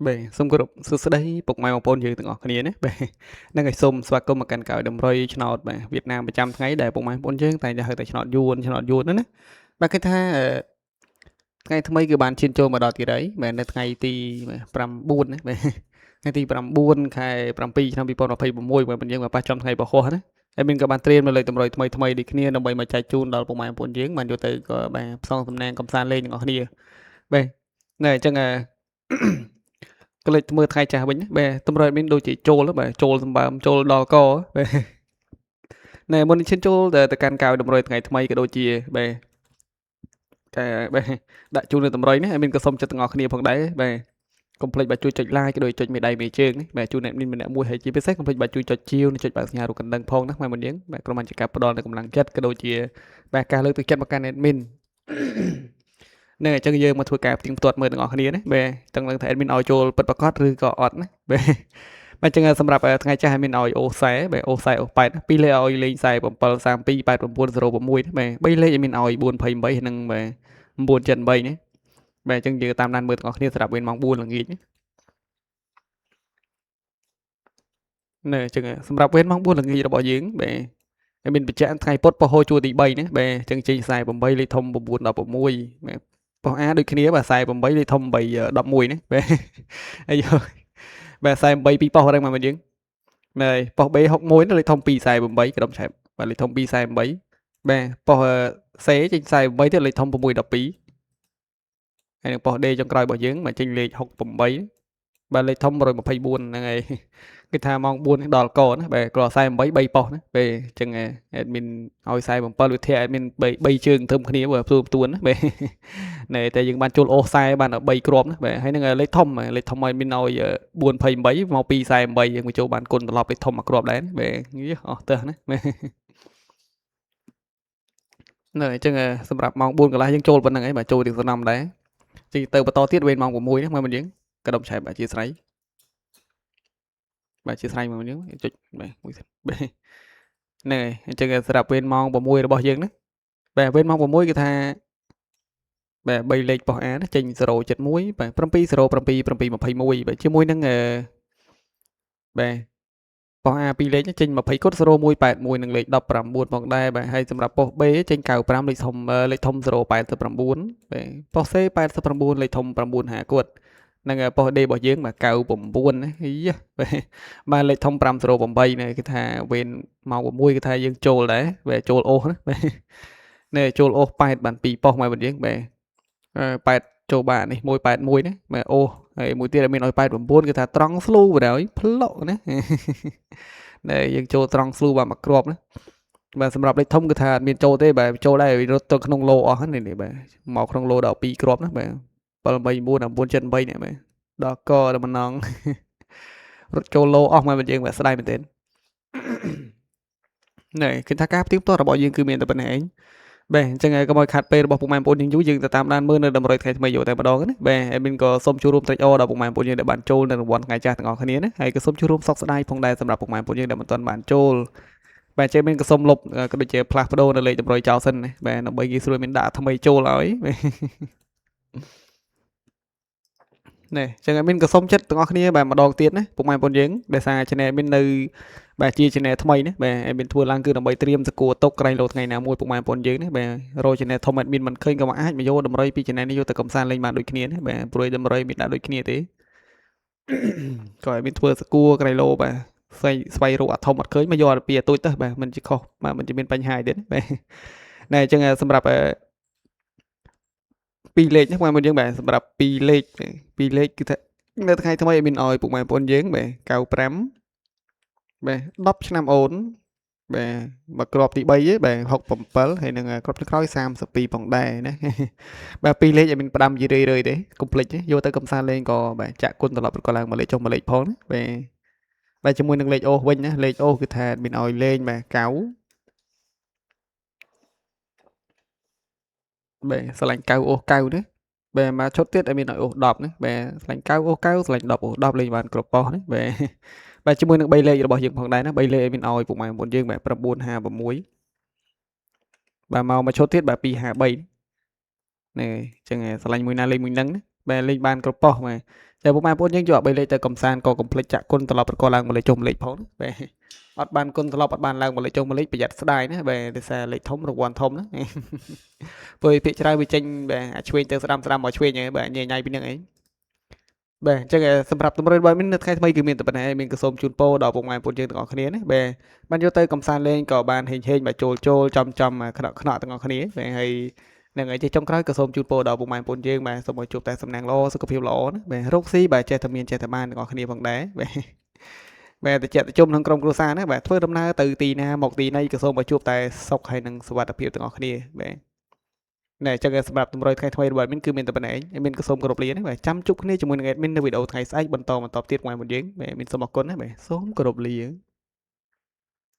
បាទសូមគោរពសួស្តីពុកម៉ែបងប្អូនយើងទាំងអស់គ្នាណាបាទហ្នឹងហើយសូមស្វាគមន៍មកកាន់កៅតម្រុយឆ្នោតបាទវៀតណាមប្រចាំថ្ងៃដែលពុកម៉ែបងប្អូនយើងតែងតែហៅតែឆ្នោតយួនហ្នឹងណាបាទគេថាថ្ងៃថ្មីគឺបានឈានចូលមកដល់ទីហើយបាទនៅថ្ងៃទី9ណាបាទថ្ងៃទី9ខែ7ឆ្នាំ2026បាទយើងមកប៉ះចំថ្ងៃពហុណាហើយមានក៏បានត្រៀមនៅលើតម្រុយថ្មីដូចគ្នាដើម្បីមកចែកជូនដល់ពុកម៉ែបងប្អូនយើងបានយកទៅក៏បាទផ្សងសំណាងកំសាន្តលេងទាំងអស់គ្នាបាទណែអញ្ចឹងក៏លេចមើលថ្ងៃចាស់វិញបាទតម្រុយមានដូចជាចូលបាទចូលសម្បើមចូលដល់កបាទណែមុននេះឈានចូលទៅកាន់កៅតម្រុយថ្ងៃថ្មីក៏ដូចជាបាទតែបាទដាក់ជូននៅតម្រុយនេះហើយមានក៏សុំចិត្តទាំងអស់គ្នាផងដែរបាទកុំភ្លេចបាទជួយចុច like ក៏ដូចចុចមេដៃមេជើងនេះបាទជួយអ្នកម្នាក់មួយហើយជាពិសេសកុំភ្លេចបាទជួយចុចជាវនិងចុចបើកសញ្ញារូបកណ្ដឹងផងណាម៉ែមុនយើងបាទក្រុមជាការផ្ដល់នៅកម្លាំងចិត្តក៏ដូចជាបាទការលើកទឹកចិត្តមកកាន់ admin ហ្នឹងអញ្ចឹងយើងមកធ្វើការផ្ទៀងផ្ទាត់មើលទាំងអស់គ្នាណាបាទទាំងនឹងថា admin ឲ្យចូលពិតប្រាកដឬក៏អត់ណាបាទបាទអញ្ចឹងសម្រាប់ថ្ងៃចាស់ admin ឲ្យអូខ្សែបាទអូខ្សែអូ8ណា2លេខឲ្យលេខខ្សែ7 32 8906ណាបាទ3លេខ admin ឲ្យ428និងបាទ978ណាបាទអញ្ចឹងយើងតាមដានមើលទាំងអស់គ្នាសម្រាប់វេនម៉ោង4ល្ងាចណាអញ្ចឹងសម្រាប់វេនម៉ោង4ល្ងាចរបស់យើងបាទហើយមានបញ្ជាក់ថ្ងៃពុធពហុជួរទី3ណាបាទអញ្ចឹងចេញខ្សែ8លេខធំ916បាទប៉ុស A ដូចគ្នាបាទខ្សែ8លេខធំ8 11ណាបាទហើយបាទខ្សែ8ពីរប៉ុសហ្នឹងមកយើងបាទប៉ុស B 61លេខធំ2ខ្សែ8ក្រុមឆែបបាទលេខធំ2ខ្សែ8បាទប៉ុស C ចេញខ្សែ8ទៀតលេខធំ6 12ហើយនឹងប៉ុស D ចុងក្រោយរបស់យើងមកចេញលេខ68បាទលេខធំ124ហ្នឹងហើយគេថាម៉ោង4ដល់កណាបាទក្រខ្សែ8 3ប៉ុសណាពេលអញ្ចឹង admin ឲ្យខ្សែ7វិធា admin 3ជើងធំគ្នាបើផ្ទួនណាបាទណែតែយើងបានចូលអូខ្សែបាន3គ្រាប់ណាបាទហើយនឹងលេខធំឲ្យ admin ឲ្យ428មកពីខ្សែ8យើងមកចូលបានគុណត្រឡប់លេខធំមួយគ្រាប់ដែរបាទយអស់ទៅណាណែអញ្ចឹងសម្រាប់ម៉ោង4កន្លះយើងចូលប៉ុណ្្នឹងហើយបាទចូលទាំងសំណំដែរជិះទៅបន្តទៀតវេនម៉ោង6ណាមើលយើងក៏ដុំឆែបអធិស្ឋានបាទជាស្រ័យមកយើងចុចបាទមួយសិនបាទហ្នឹងហើយអញ្ចឹងសម្រាប់វេនម៉ោង6របស់យើងណាបាទវេនម៉ោង6គឺថាបាទ3លេខប៉ុស A ណាចេញ071បាទ7077721បាទជាមួយនឹងបាទប៉ុស A 2លេខចេញ20គុណ0181និងលេខ19ផងដែរបាទហើយសម្រាប់ប៉ុស B ចេញ95លេខធំ089បាទប៉ុស C 89លេខធំ950គុណនឹងប៉ុស D របស់យើងបាទ99ណាយេបាទលេខធំ508នេះគឺថាវេនម៉ោង6គឺថាយើងចូលដែរបាទចូលអូសណាបាទនេះចូលអូស8បាន2ប៉ុសមកវិញយើងបាទ8ចូលបាទនេះ181ណាបាទអូសហើយមួយទៀតមានឲ្យ89គឺថាត្រង់ស្លូបណ្ដោយផ្លុកណានេះយើងចូលត្រង់ស្លូបាទមួយគ្រាប់ណាបាទសម្រាប់លេខធំគឺថាអត់មានចូលទេបាទចូលដែររត់ទៅក្នុងឡូអស់នេះបាទមកក្នុងឡូដល់2គ្រាប់ណាបាទ789 978នេះបាទដល់កដល់ម្ដងរត់ចូលឡូអស់មកវិញយើងបាទស្ដាយមែនទែនណែគឺថាការផ្ទៀងផ្ទាត់របស់យើងគឺមានតែប៉ុណ្ណេះឯងបាទអញ្ចឹងកុំឲ្យខាត់ពេលរបស់ពុកម៉ែបងប្អូនយើងយូរយើងទៅតាមដានមើលនៅតម្រុយថ្ងៃថ្មីយកតែម្ដងណាបាទអេមីនក៏សូមចូលរួមត្រេកអរដល់ពុកម៉ែបងប្អូនយើងដែលបានចូលនៅរង្វាន់ថ្ងៃចាស់ទាំងអស់គ្នាណាហើយក៏សូមចូលរួមសោកស្ដាយផងដែរសម្រាប់ពុកម៉ែបងប្អូនយើងដែលមិនទាន់បានចូលបាទចេះមានក៏សូមលុបក៏ដូចជាផ្លាស់ប្ដូរនៅលេខតម្រុយចោលសិនណាបាទដើម្បីគេស្រួលមានដាក់ថ្មីចូលឲ្យណែចឹងមានក៏សូមចិត្តទាំងអស់គ្នាបាទម្ដងទៀតណាពុកម៉ែបងប្អូនយើងដែលសារ channel មាននៅបាទជា channel ថ្មីណាបាទadmin ធ្វើឡើងគឺដើម្បីត្រៀមសកួរតុកក្រែងលោថ្ងៃណាមួយពុកម៉ែបងប្អូនយើងណាបាទរក channel ធំ admin មិនឃើញក៏អាចមកយកតម្រុយពី channel នេះយកទៅកំសាន្តលេងបានដូចគ្នាណាបាទព្រួយតម្រុយមានដាក់ដូចគ្នាទេក៏admin ធ្វើសកួរក្រែងលោបាទស្វែងរកអាធំអត់ឃើញមកយកពីអាទូចទៅបាទមិនជាខុសបាទមិនជាមានបញ្ហាទេបាទណែអញ្ចឹងសម្រាប់2លេខហ្នឹងបងប្អូនយើងបាទសម្រាប់2លេខគឺថានៅថ្ងៃថ្មីadmin ឲ្យពុកម៉ែបងប្អូនយើងបាទ95បាទ10ឆ្នាំអូនបាទមកក្របទី3ទេបាទ67ហើយនឹងក្របទីក្រោយ32ផងដែរណាបាទ2លេខឲ្យមានផ្ដាំយីរឿយទេកុំភ្លេចយកទៅកំសាន្តលេងក៏បាទចាក់គុណត្រឡប់ក៏ឡើងមកលេខចុះមកលេខផងណាបាទជាមួយនឹងលេខអូសវិញណាលេខអូសគឺថាមានឲ្យលេងបាទ9បាទស្រឡាញ់9អូស9ណាបាទមកឈុតទៀតឲ្យមានឲ្យអូស10ណាបាទស្រឡាញ់9អូស9ស្រឡាញ់10អូស10លេងបានគ្រប់ប៉ុសណាបាទជាមួយនឹង3លេខរបស់យើងផងដែរណា3លេខឲ្យមានឲ្យពុកម៉ែបងប្អូនយើងបាទ956បាទមកឈុតទៀតបាទ253នេះអញ្ចឹងស្រឡាញ់មួយណាលេខមួយហ្នឹងណាបាទលេខបានគ្រប់ប៉ុសបាទ តែពុកម៉ែបងប្អូនយើងយក3លេខទៅកំសាន្តក៏កុំភ្លេចចាក់គុណត្រឡប់ប្រកឡើងមកលេខចុះមួយលេខផងណាបាទអត់បានគុណត្រឡប់អត់បានឡើងមកលេខចុះមួយលេខប្រយ័ត្នស្ដាយណាបាទដោយសារលេខធំរង្វាន់ធំណាព្រោះភាគច្រើនវាចេញបាទអាឆ្វេងទៅស្ដាំមកឆ្វេងហ្នឹងបាទញ៉ៃពីហ្នឹងឯងបាទអញ្ចឹងសម្រាប់តម្រុយរបស់មាននៅថ្ងៃថ្មីគឺមានតែប៉ុណ្ណេះមានក៏សូមជូនពរដល់ពុកម៉ែបងប្អូនយើងទាំងអស់គ្នាណាបាទបានយកទៅកំសាន្តលេងក៏បានហេងបាទចូលចំខ្នក់ទាំងអស់គ្នាបាទហើយនឹងឯងចុងក្រោយក៏សូមជូនពរដល់ពុកម៉ែបងប្អូនយើងបាទសូមឲ្យជួបតែសំណាងល្អសុខភាពល្អណាបាទរកស៊ីបាទចេះតែមានចេះតែបានទាំងអស់គ្នាផងដែរបាទតែចិត្តជុំក្នុងក្រុមគ្រួសារណាបាទធ្វើដំណើរទៅទីណាមកទីណីក៏សូមឲ្យជួបតែសុខហើយនិងសុវត្ថិភាពទាំងអស់គ្នាបាទណែអញ្ចឹងសម្រាប់តម្រុយថ្ងៃថ្មីរបស់ admin គឺមានតែប៉ុណ្ណេះឯង admin ក៏សូមគោរពលាណាបាទចាំជួបគ្នាជាមួយនឹង admin នៅវីដេអូថ្ងៃស្អែកបន្តទៀតមួយមុនយើងបាទ admin សូមអរគុណណាបាទសូមគោរពលា